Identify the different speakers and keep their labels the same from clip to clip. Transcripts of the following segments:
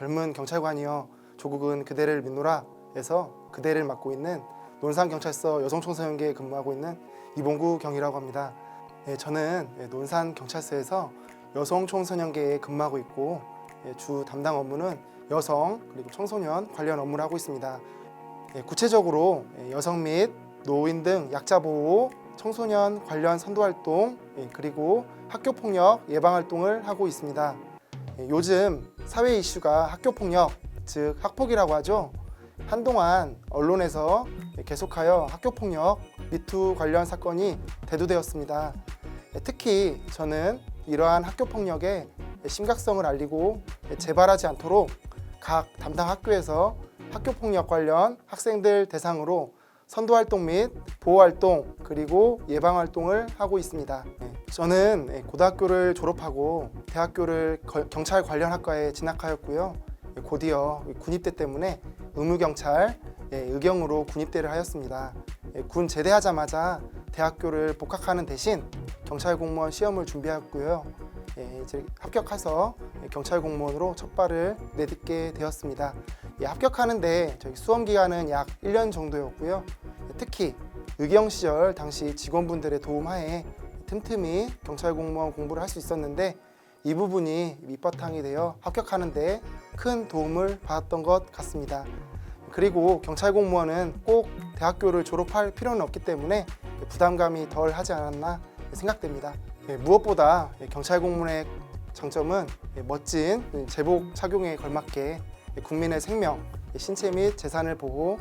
Speaker 1: 젊은 경찰관이여 조국은 그대를 믿노라에서 그대를 맡고 있는 논산경찰서 여성청소년계에 근무하고 있는 이봉구 경이라고 합니다. 저는 논산경찰서에서 여성청소년계에 근무하고 있고 주 담당 업무는 여성 그리고 청소년 관련 업무를 하고 있습니다. 구체적으로 여성 및 노인 등 약자 보호, 청소년 관련 선도활동 그리고 학교폭력 예방활동을 하고 있습니다. 요즘 사회 이슈가 학교폭력, 즉 학폭이라고 하죠. 한동안 언론에서 계속하여 학교폭력, 미투 관련 사건이 대두되었습니다. 특히 저는 이러한 학교폭력의 심각성을 알리고 재발하지 않도록 각 담당 학교에서 학교폭력 관련 학생들 대상으로 선도활동 및 보호활동 그리고 예방활동을 하고 있습니다. 저는 고등학교를 졸업하고 대학교를 경찰 관련 학과에 진학하였고요. 곧이어 군입대 때문에 의무경찰 의경으로 군입대를 하였습니다. 군 제대하자마자 대학교를 복학하는 대신 경찰 공무원 시험을 준비하였고요. 이제 합격해서 경찰 공무원으로 첫 발을 내딛게 되었습니다. 합격하는데 저희 수험 기간은 약 1년 정도였고요. 특히 의경 시절 당시 직원분들의 도움하에 틈틈이 경찰 공무원 공부를 할 수 있었는데 이 부분이 밑바탕이 되어 합격하는데 큰 도움을 받았던 것 같습니다. 그리고 경찰 공무원은 꼭 대학교를 졸업할 필요는 없기 때문에 부담감이 덜 하지 않았나 생각됩니다. 무엇보다 경찰 공무원의 장점은 멋진 제복 착용에 걸맞게 국민의 생명, 신체 및 재산을 보호,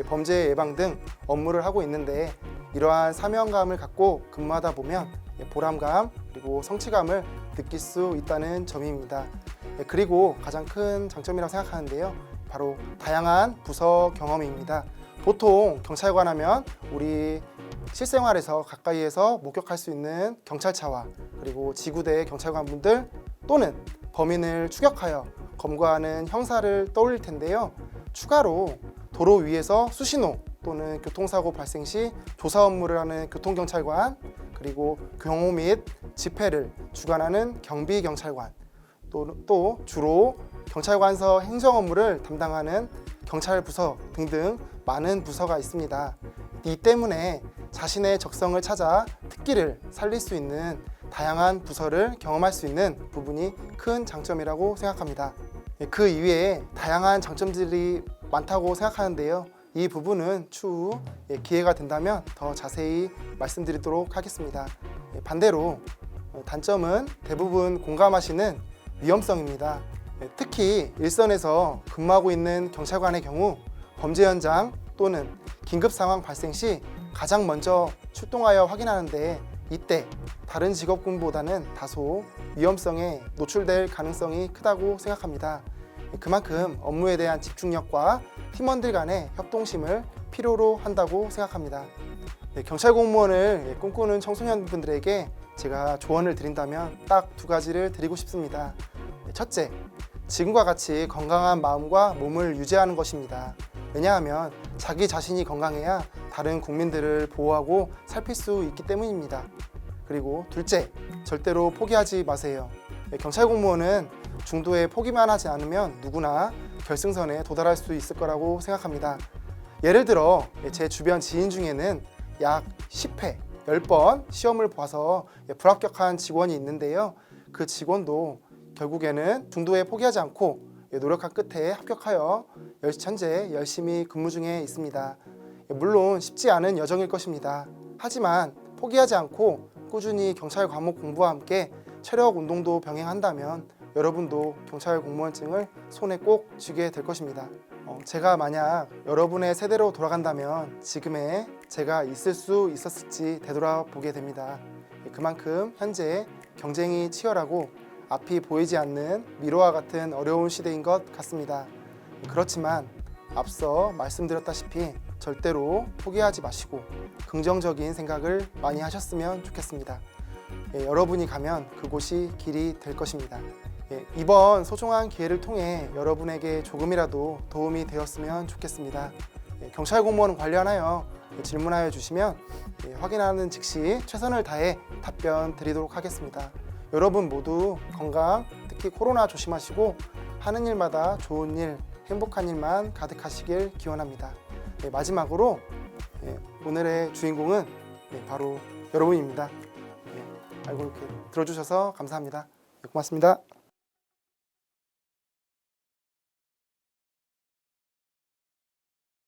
Speaker 1: 범죄 예방 등 업무를 하고 있는데 이러한 사명감을 갖고 근무하다 보면 보람감 그리고 성취감을 느낄 수 있다는 점입니다. 그리고 가장 큰 장점이라고 생각하는데요. 바로 다양한 부서 경험입니다. 보통 경찰관 하면 우리 실생활에서 가까이에서 목격할 수 있는 경찰차와 그리고 지구대 경찰관분들 또는 범인을 추격하여 검거하는 형사를 떠올릴 텐데요. 추가로 도로 위에서 수신호 또는 교통사고 발생 시 조사 업무를 하는 교통경찰관 그리고 경호 및 집회를 주관하는 경비경찰관 또 주로 경찰관서 행정 업무를 담당하는 경찰부서 등등 많은 부서가 있습니다. 이 때문에 자신의 적성을 찾아 특기를 살릴 수 있는 다양한 부서를 경험할 수 있는 부분이 큰 장점이라고 생각합니다. 그 이외에 다양한 장점들이 많다고 생각하는데요. 이 부분은 추후 기회가 된다면 더 자세히 말씀드리도록 하겠습니다. 반대로 단점은 대부분 공감하시는 위험성입니다. 특히 일선에서 근무하고 있는 경찰관의 경우 범죄 현장 또는 긴급 상황 발생 시 가장 먼저 출동하여 확인하는데 이때 다른 직업군보다는 다소 위험성에 노출될 가능성이 크다고 생각합니다. 그만큼 업무에 대한 집중력과 팀원들 간의 협동심을 필요로 한다고 생각합니다. 경찰 공무원을 꿈꾸는 청소년분들에게 제가 조언을 드린다면 딱 두 가지를 드리고 싶습니다. 첫째, 지금과 같이 건강한 마음과 몸을 유지하는 것입니다. 왜냐하면 자기 자신이 건강해야 다른 국민들을 보호하고 살필 수 있기 때문입니다. 그리고 둘째, 절대로 포기하지 마세요. 경찰 공무원은 중도에 포기만 하지 않으면 누구나 결승선에 도달할 수 있을 거라고 생각합니다. 예를 들어 제 주변 지인 중에는 약 10회, 10번 시험을 봐서 불합격한 직원이 있는데요. 그 직원도 결국에는 중도에 포기하지 않고 노력한 끝에 합격하여 현재 열심히 근무 중에 있습니다. 물론 쉽지 않은 여정일 것입니다. 하지만 포기하지 않고 꾸준히 경찰 과목 공부와 함께 체력 운동도 병행한다면 여러분도 경찰 공무원증을 손에 꼭 쥐게 될 것입니다. 제가 만약 여러분의 세대로 돌아간다면 지금의 제가 있을 수 있었을지 되돌아보게 됩니다. 그만큼 현재 경쟁이 치열하고 앞이 보이지 않는 미로와 같은 어려운 시대인 것 같습니다. 그렇지만 앞서 말씀드렸다시피 절대로 포기하지 마시고 긍정적인 생각을 많이 하셨으면 좋겠습니다. 여러분이 가면 그곳이 길이 될 것입니다. 이번 소중한 기회를 통해 여러분에게 조금이라도 도움이 되었으면 좋겠습니다. 경찰 공무원 관련하여 질문하여 주시면 확인하는 즉시 최선을 다해 답변 드리도록 하겠습니다. 여러분 모두 건강, 특히 코로나 조심하시고 하는 일마다 좋은 일, 행복한 일만 가득하시길 기원합니다. 마지막으로 오늘의 주인공은 바로 여러분입니다. 알고 이렇게 들어주셔서 감사합니다. 고맙습니다.